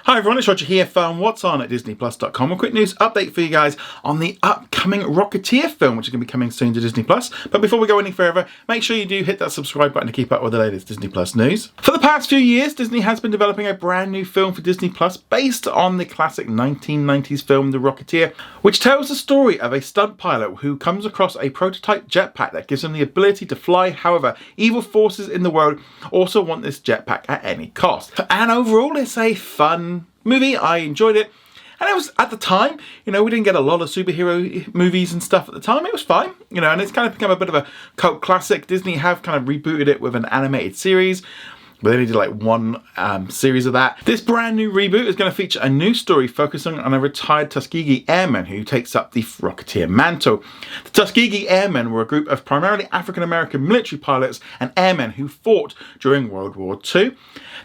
Hi everyone, it's Roger here from What's On at DisneyPlus.com. A quick news update for you guys on the upcoming Rocketeer film, which is going to be coming soon to Disney Plus. But before we go any further, make sure you do hit that subscribe button to keep up with the latest Disney Plus news. For the past few years, Disney has been developing a brand new film for Disney Plus based on the classic 1990s film The Rocketeer, which tells the story of a stunt pilot who comes across a prototype jetpack that gives him the ability to fly. However, evil forces in the world also want this jetpack at any cost. And overall, it's a fun movie. I enjoyed it, and it was, at the time, we didn't get a lot of superhero movies and stuff at the time. It was fine, and it's kind of become a bit of a cult classic. Disney have kind of rebooted it with an animated series, but they only did like one series of that. This brand new reboot is going to feature a new story focusing on a retired Tuskegee Airman who takes up the Rocketeer mantle. The Tuskegee Airmen were a group of primarily African-American military pilots and airmen who fought during World War II.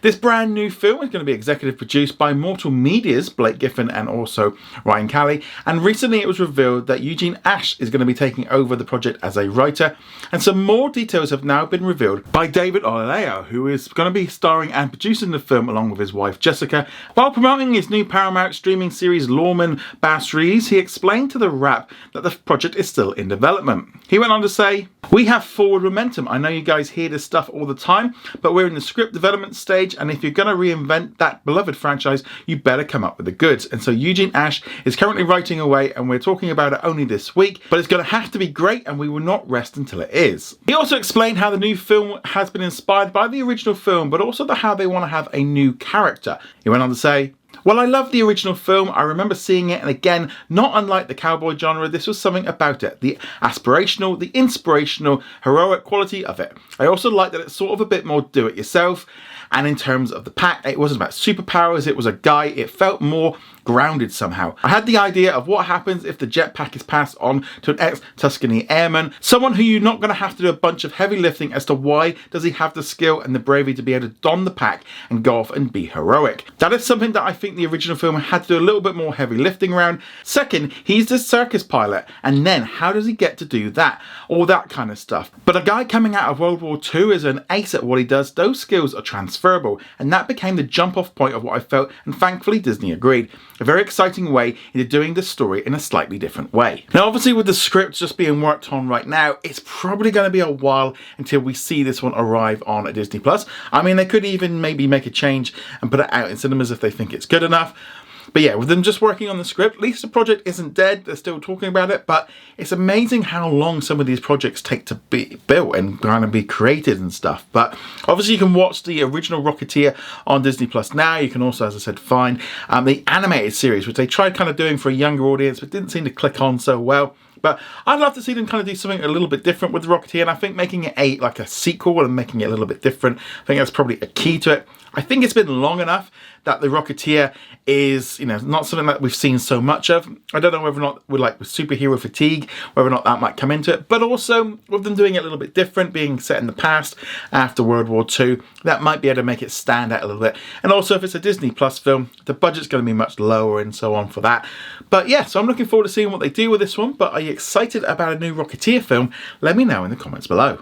This brand new film is going to be executive produced by Mortal Media's Blake Giffen and also Ryan Calley, and recently it was revealed that Eugene Ash is going to be taking over the project as a writer, and some more details have now been revealed by David Oyelowo, who is going to be starring and producing the film along with his wife Jessica. While promoting his new Paramount streaming series Lawman Basseries, he explained to The Wrap that the project is still in development. He went on to say, "We have forward momentum. I know you guys hear this stuff all the time, but we're in the script development stage, and if you're going to reinvent that beloved franchise, you better come up with the goods." And so Eugene Ash is currently writing away, and we're talking about it only this week, but it's going to have to be great, and we will not rest until it is. He also explained how the new film has been inspired by the original film, but also how they want to have a new character. He went on to say, "Well, I love the original film. I remember seeing it, and again, not unlike the cowboy genre, this was something about it. The aspirational, the inspirational, heroic quality of it. I also like that it's sort of a bit more do-it-yourself. And in terms of the pack, it wasn't about superpowers, it was a guy. It felt more grounded somehow. I had the idea of what happens if the jetpack is passed on to an ex-Tuskegee Airman, someone who you're not going to have to do a bunch of heavy lifting as to why does he have the skill and the bravery to be able to don the pack and go off and be heroic. That is something that I think the original film had to do a little bit more heavy lifting around. Second, he's the circus pilot, and then how does he get to do that? All that kind of stuff. But a guy coming out of World War II is an ace at what he does. Those skills are transferable, and that became the jump-off point of what I felt, and thankfully Disney agreed. A very exciting way into doing this story in a slightly different way. Now obviously with the script just being worked on right now, it's probably going to be a while until we see this one arrive on Disney Plus. I mean, they could even maybe make a change and put it out in cinemas if they think it's good enough. But yeah, with them just working on the script, at least the project isn't dead. They're still talking about it, but it's amazing how long some of these projects take to be built and kind of be created and stuff. But obviously you can watch the original Rocketeer on Disney Plus now. You can also, as I said, find the animated series, which they tried kind of doing for a younger audience, but didn't seem to click on so well. But I'd love to see them kind of do something a little bit different with the Rocketeer, and I think making it like a sequel and making it a little bit different, I think that's probably a key to it. I think it's been long enough that the Rocketeer is, not something that we've seen so much of. I don't know whether or not with superhero fatigue, whether or not that might come into it, but also with them doing it a little bit different, being set in the past after World War II, that might be able to make it stand out a little bit. And also if it's a Disney Plus film, the budget's going to be much lower and so on for that. But yeah, so I'm looking forward to seeing what they do with this one, but are you excited about a new Rocketeer film? Let me know in the comments below.